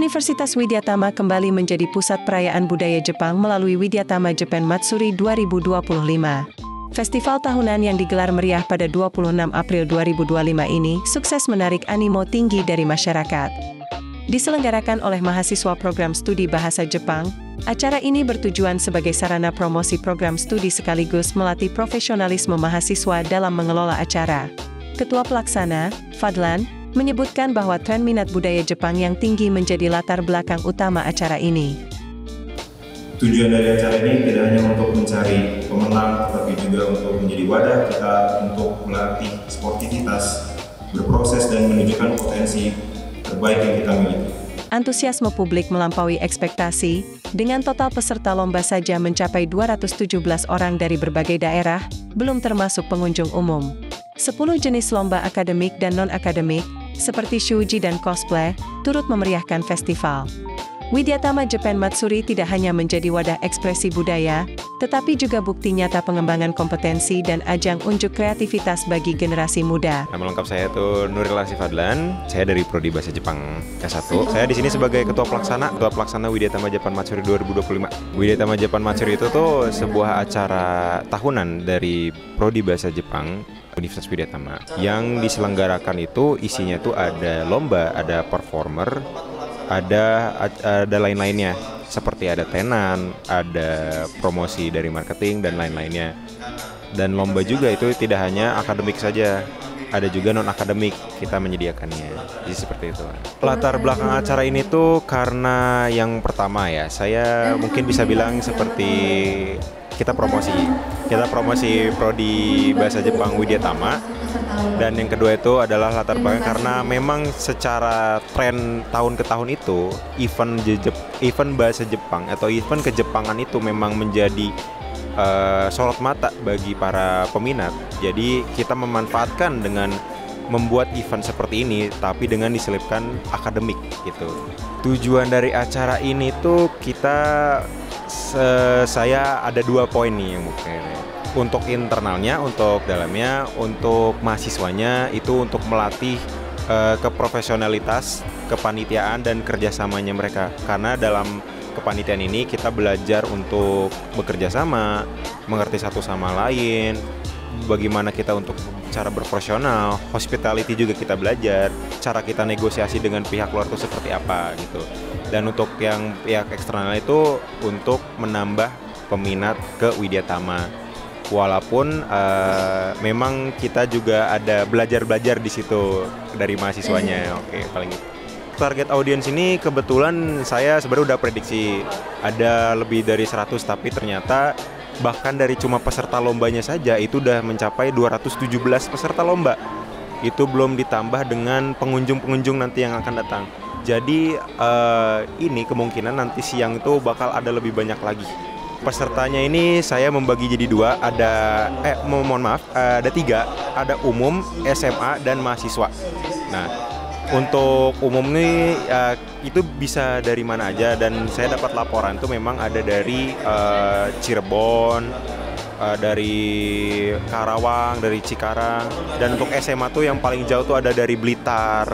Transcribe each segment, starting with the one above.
Universitas Widyatama kembali menjadi pusat perayaan budaya Jepang melalui Widyatama Japan Matsuri 2025. Festival tahunan yang digelar meriah pada 26 April 2025 ini sukses menarik animo tinggi dari masyarakat. Diselenggarakan oleh mahasiswa program studi bahasa Jepang, acara ini bertujuan sebagai sarana promosi program studi sekaligus melatih profesionalisme mahasiswa dalam mengelola acara. Ketua Pelaksana, Fadlan, menyebutkan bahwa tren minat budaya Jepang yang tinggi menjadi latar belakang utama acara ini. Tujuan dari acara ini tidak hanya untuk mencari pemenang, tetapi juga untuk menjadi wadah kita untuk melatih sportivitas, berproses dan menunjukkan potensi terbaik yang kita miliki. Antusiasme publik melampaui ekspektasi, dengan total peserta lomba saja mencapai 217 orang dari berbagai daerah, belum termasuk pengunjung umum. 10 jenis lomba akademik dan non-akademik, seperti shuji dan cosplay, turut memeriahkan festival. Widyatama Japan Matsuri tidak hanya menjadi wadah ekspresi budaya, tetapi juga bukti nyata pengembangan kompetensi dan ajang unjuk kreativitas bagi generasi muda. Nama lengkap saya itu Nuril Asif Fadlan. Saya dari Prodi Bahasa Jepang S1. Saya di sini sebagai Ketua Pelaksana Widyatama Japan Matsuri 2025. Widyatama Japan Matsuri itu tuh sebuah acara tahunan dari Prodi Bahasa Jepang Universitas Widyatama. Yang diselenggarakan itu isinya tuh ada lomba, ada performer, ada lain-lainnya, seperti ada tenan, ada promosi dari marketing dan lain-lainnya. Dan lomba juga itu tidak hanya akademik saja, ada juga non-akademik kita menyediakannya. Jadi seperti itu. Latar belakang acara ini tuh karena yang pertama ya, saya mungkin bisa bilang seperti kita promosi Prodi Bahasa Jepang Widyatama. Dan yang kedua itu adalah latar belakang karena memang secara tren tahun ke tahun itu event bahasa Jepang atau event kejepangan itu memang menjadi sorot mata bagi para peminat. Jadi kita memanfaatkan dengan membuat event seperti ini tapi dengan diselipkan akademik gitu. Tujuan dari acara ini tuh saya ada 2 poin nih yang mungkin. Untuk internalnya, untuk dalamnya, untuk mahasiswanya itu untuk melatih keprofesionalitas, kepanitiaan dan kerjasamanya mereka. Karena dalam kepanitiaan ini kita belajar untuk bekerja sama, mengerti satu sama lain, bagaimana kita untuk cara berprofesional, hospitality juga kita belajar, cara kita negosiasi dengan pihak luar itu seperti apa gitu. Dan untuk yang pihak eksternal itu untuk menambah peminat ke Widyatama. Walaupun memang kita juga ada belajar di situ dari mahasiswanya. Oke, paling gitu. Target audiens ini kebetulan saya sebenarnya udah prediksi ada lebih dari 100, tapi ternyata bahkan dari cuma peserta lombanya saja itu udah mencapai 217 peserta lomba. Itu belum ditambah dengan pengunjung-pengunjung nanti yang akan datang. Jadi ini kemungkinan nanti siang itu bakal ada lebih banyak lagi. Pesertanya ini saya membagi jadi 2, ada ada 3, ada umum, SMA dan mahasiswa. Nah, untuk umum ini itu bisa dari mana aja, dan saya dapat laporan itu memang ada dari Cirebon, dari Karawang, dari Cikarang, dan untuk SMA tuh yang paling jauh tuh ada dari Blitar.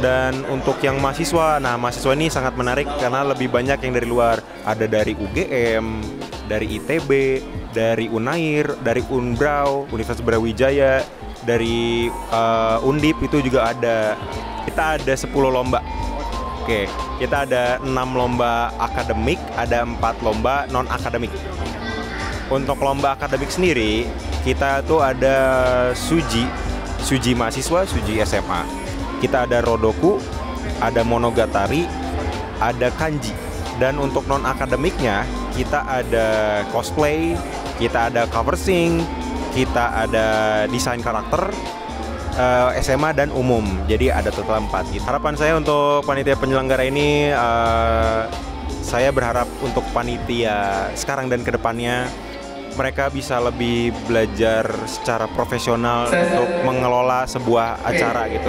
Dan untuk yang mahasiswa, nah mahasiswa ini sangat menarik karena lebih banyak yang dari luar. Ada dari UGM, dari ITB, dari Unair, dari Unbrau, Universitas Brawijaya, dari Undip itu juga ada. Kita ada 10 lomba. Oke, kita ada 6 lomba akademik, ada 4 lomba non-akademik. Untuk lomba akademik sendiri, kita tuh ada Suji mahasiswa, Suji SMA. Kita ada Rodoku, ada Monogatari, ada Kanji. Dan untuk non-akademiknya, kita ada cosplay, kita ada cover sing, kita ada desain karakter, SMA dan umum. Jadi ada total 4. Harapan saya untuk panitia penyelenggara ini, saya berharap untuk panitia sekarang dan kedepannya mereka bisa lebih belajar secara profesional untuk mengelola sebuah acara gitu.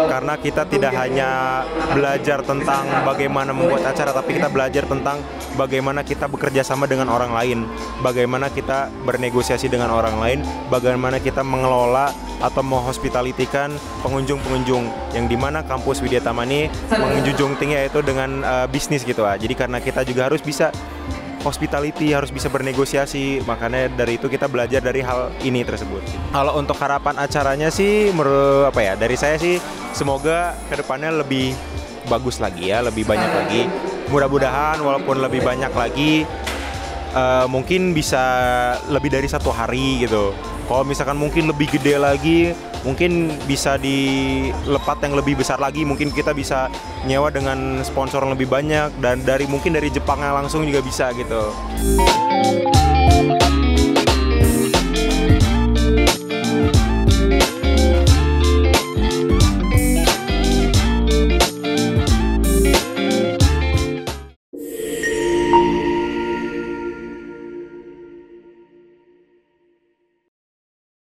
Karena kita tidak hanya belajar tentang bagaimana membuat acara, tapi kita belajar tentang bagaimana kita bekerja sama dengan orang lain, bagaimana kita bernegosiasi dengan orang lain, bagaimana kita mengelola atau menghospitalitikan pengunjung-pengunjung, yang dimana kampus Widya Tama ini menjunjung tinggi yaitu dengan bisnis gitu lah. Jadi karena kita juga harus bisa hospitality, harus bisa bernegosiasi, makanya dari itu kita belajar dari hal ini tersebut. Kalau untuk harapan acaranya sih, dari saya sih semoga kedepannya lebih bagus lagi ya, lebih banyak lagi. Mudah-mudahan walaupun lebih banyak lagi, mungkin bisa lebih dari 1 hari gitu. Kalau misalkan mungkin lebih gede lagi, mungkin bisa di tempat yang lebih besar lagi, mungkin kita bisa nyewa dengan sponsor yang lebih banyak, dan mungkin dari Jepangnya langsung juga bisa gitu.